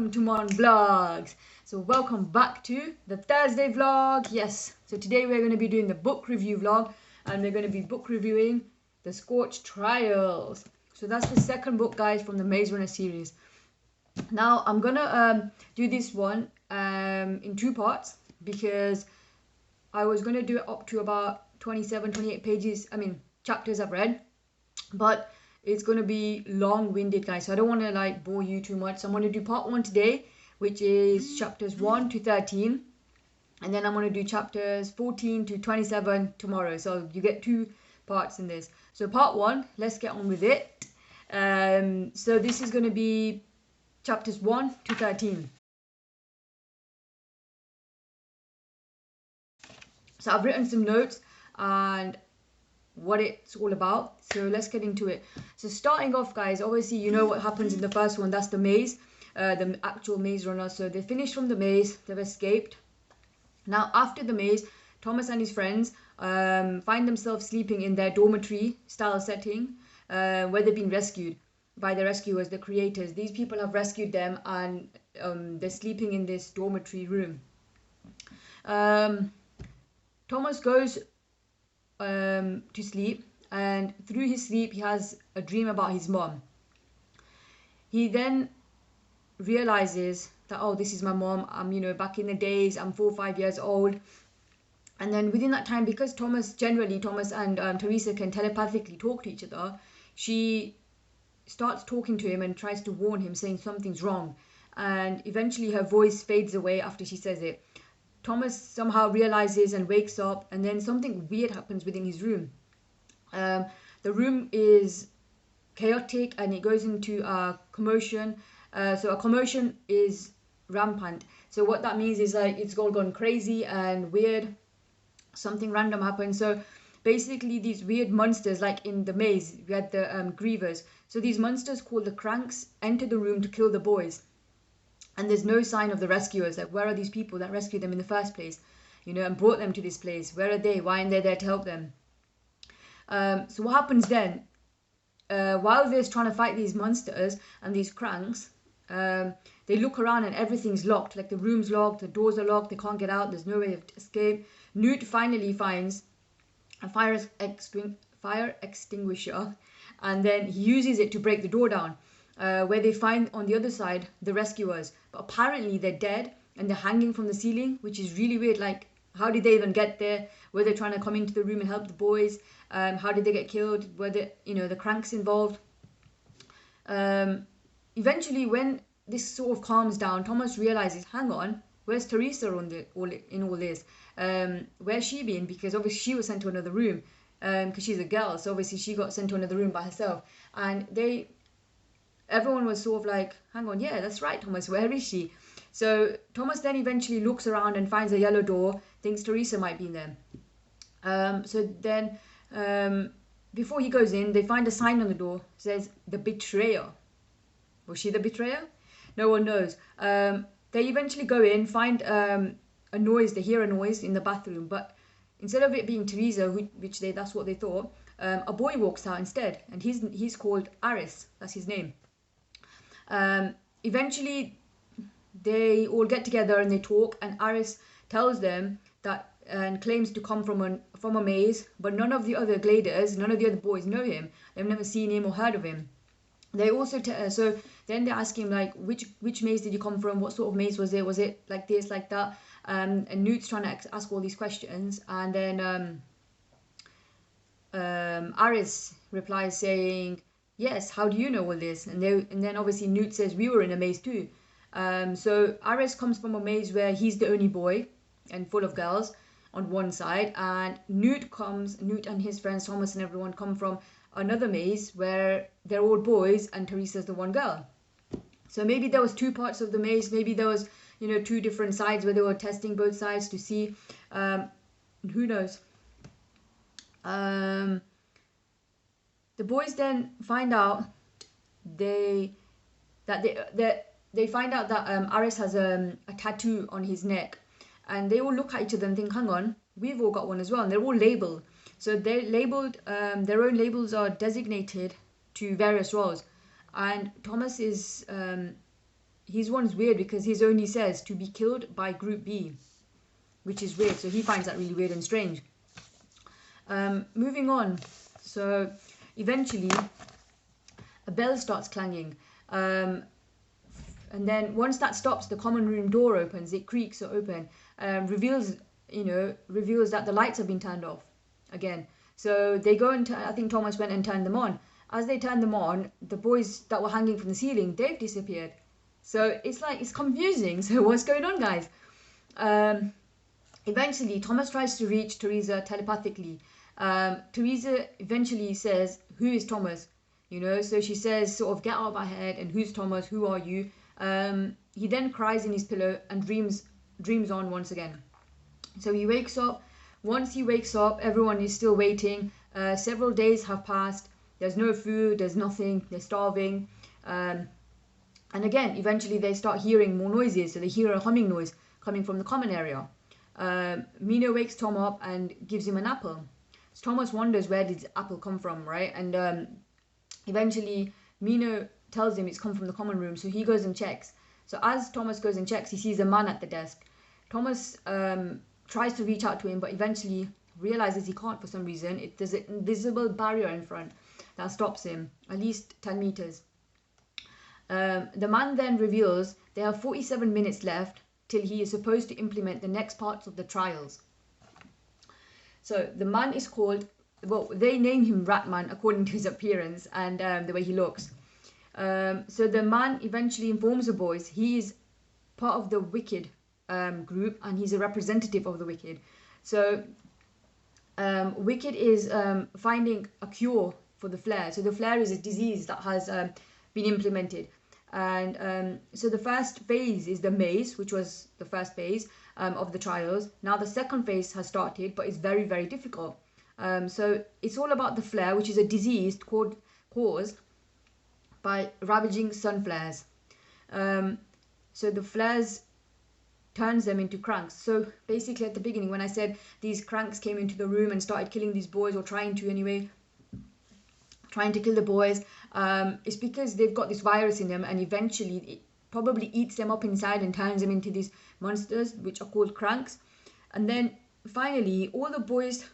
welcome to Mon Vlogs. So welcome back to the Thursday vlog. Yes, so today we're going to be doing the book review vlog, and we're going to be book reviewing the Scorch Trials. So that's the second book, guys, from the Maze Runner series. Now I'm gonna do this one in two parts because I was gonna do it up to about 27-28 pages, chapters I've read, but it's going to be long-winded, guys, so I don't want to like bore you too much. So I'm going to do part 1 today, which is chapters 1 to 13, and then I'm going to do chapters 14 to 27 tomorrow. So you get 2 parts in this. So part 1, let's get on with it. So this is going to be chapters 1 to 13. So I've written some notes and what it's all about, so let's get into it. So starting off, guys, obviously you know what happens in the first one. That's the maze, the actual maze runner. So they finished from the maze, they've escaped. Now after the maze, Thomas and his friends find themselves sleeping in their dormitory style setting, where they've been rescued by the rescuers, the creators. These people have rescued them, and they're sleeping in this dormitory room. Thomas goes to sleep, and through his sleep he has a dream about his mom. He then realizes that, oh, this is my mom. I'm, back in the days, I'm 4 or 5 years old. And then within that time, because Thomas and Teresa can telepathically talk to each other, she starts talking to him and tries to warn him, saying something's wrong, and eventually her voice fades away after she says it. Thomas somehow realizes and wakes up, and then something weird happens within his room. The room is chaotic and it goes into a commotion. So a commotion is rampant. So what that means is like it's all gone crazy and weird. Something random happens. So basically these weird monsters, like in the maze, we had the grievers. So these monsters called the cranks enter the room to kill the boys. And there's no sign of the rescuers. Like, where are these people that rescued them in the first place, and brought them to this place? Where are they? Why aren't they there to help them? So what happens then? While they're trying to fight these monsters and these cranks, they look around and everything's locked. Like the room's locked, the doors are locked, they can't get out, there's no way of escape. Newt finally finds a fire extinguisher, and then he uses it to break the door down. Where they find on the other side the rescuers, but apparently they're dead and they're hanging from the ceiling, which is really weird. Like, how did they even get there? Were they trying to come into the room and help the boys? How did they get killed? Were the cranks involved? Eventually, when this sort of calms down, Thomas realizes, hang on, where's Teresa in all this? Where's she been? Because obviously she was sent to another room, because she's a girl, so obviously she got sent to another room by herself. And everyone was sort of like, hang on, yeah, that's right, Thomas, where is she? So Thomas then eventually looks around and finds a yellow door, thinks Teresa might be in there. So then, before he goes in, they find a sign on the door, says, the betrayer. Was she the betrayer? No one knows. They eventually go in, find a noise, they hear a noise in the bathroom, but instead of it being Teresa, that's what they thought, a boy walks out instead, and he's called Aris, that's his name. Eventually they all get together and they talk, and Aris tells them that and claims to come from a maze, but none of the other gliders, none of the other boys know him. They've never seen him or heard of him. They also so then they ask him, like, which maze did you come from? What sort of maze was it? Was it like this, like that? And Newt's trying to ask all these questions, and then Aris replies saying, yes, how do you know all this? And then obviously Newt says, we were in a maze too. So Aris comes from a maze where he's the only boy and full of girls on one side, and Newt and his friends, Thomas and everyone, come from another maze where they're all boys and Teresa's the one girl. So maybe there was 2 parts of the maze, maybe there was 2 different sides where they were testing both sides to see. Who knows? The boys then find out they find out that Aris has a tattoo on his neck, and they all look at each other and think, hang on, we've all got one as well, and they're all labeled. So they're labeled, their own labels are designated to various roles, and Thomas is his one's weird because his only says to be killed by Group B, which is weird. So he finds that really weird and strange. Moving on. So eventually a bell starts clanging. And then once that stops, the common room door opens. It creaks open. Reveals that the lights have been turned off again. So they go and I think Thomas went and turned them on. As they turned them on, the boys that were hanging from the ceiling, they've disappeared. So it's confusing. So what's going on, guys? Eventually, Thomas tries to reach Teresa telepathically. Teresa eventually says, "Who is Thomas?" So she says, sort of, "Get out of my head," and "Who's Thomas? Who are you?" He then cries in his pillow and dreams on once again. So he wakes up. Once he wakes up, everyone is still waiting. Several days have passed. There's no food, there's nothing, they're starving. And again, eventually they start hearing more noises. So they hear a humming noise coming from the common area. Mino wakes Tom up and gives him an apple. So Thomas wonders, where did the apple come from, right? And eventually Mino tells him it's come from the common room. So he goes and checks. So as Thomas goes and checks, he sees a man at the desk. Thomas tries to reach out to him, but eventually realizes he can't for some reason. There's an invisible barrier in front that stops him, at least 10 meters. The man then reveals they have 47 minutes left till he is supposed to implement the next parts of the trials. So the man is called, well, they name him Ratman according to his appearance and the way he looks. So the man eventually informs the boys he is part of the Wicked group and he's a representative of the Wicked. So Wicked is finding a cure for the flare. So the flare is a disease that has been implemented. And so the first phase is the maze, which was the first phase of the trials. Now the second phase has started, but it's very, very difficult. So it's all about the flare, which is a disease caused by ravaging sun flares. So the flares turns them into cranks. So basically at the beginning when I said these cranks came into the room and started killing these boys, or trying to anyway, trying to kill the boys, it's because they've got this virus in them, and eventually it probably eats them up inside and turns them into these monsters which are called cranks. And then finally all the boys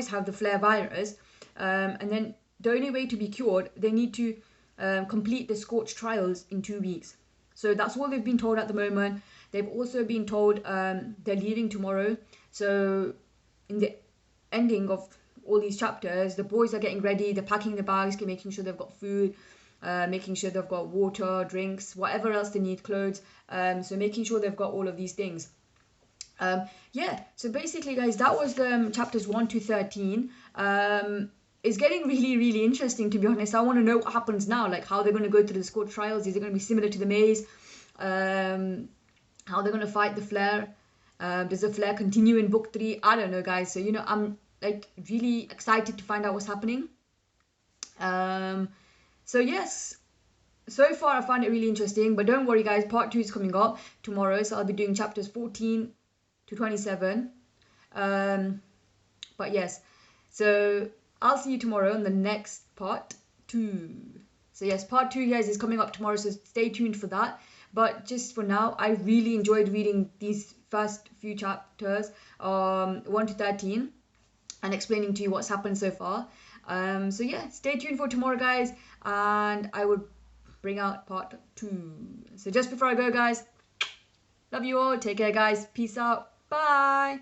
have the flare virus, and then the only way to be cured, they need to complete the Scorch trials in 2 weeks. So that's all they've been told at the moment. They've also been told they're leaving tomorrow. So in the ending of all these chapters, the boys are getting ready, they're packing the bags, making sure they've got food, making sure they've got water, drinks, whatever else they need, clothes. So making sure they've got all of these things. Yeah, so basically guys, that was the chapters 1 to 13. It's getting really, really interesting, to be honest. I want to know what happens now, like how they're going to go through the Scorch trials. Is it going to be similar to the maze? How they're going to fight the flare? Does the flare continue in book 3? I don't know, guys. So I'm like really excited to find out what's happening. So yes, so far I find it really interesting, but don't worry guys, part 2 is coming up tomorrow, so I'll be doing chapters 14 to 27. But yes, so I'll see you tomorrow on the next part 2. So yes, part 2 guys is coming up tomorrow, so stay tuned for that. But just for now, I really enjoyed reading these first few chapters, 1 to 13, and explaining to you what's happened so far. So yeah, stay tuned for tomorrow guys, and I will bring out part 2. So just before I go guys, love you all, take care guys, peace out, bye.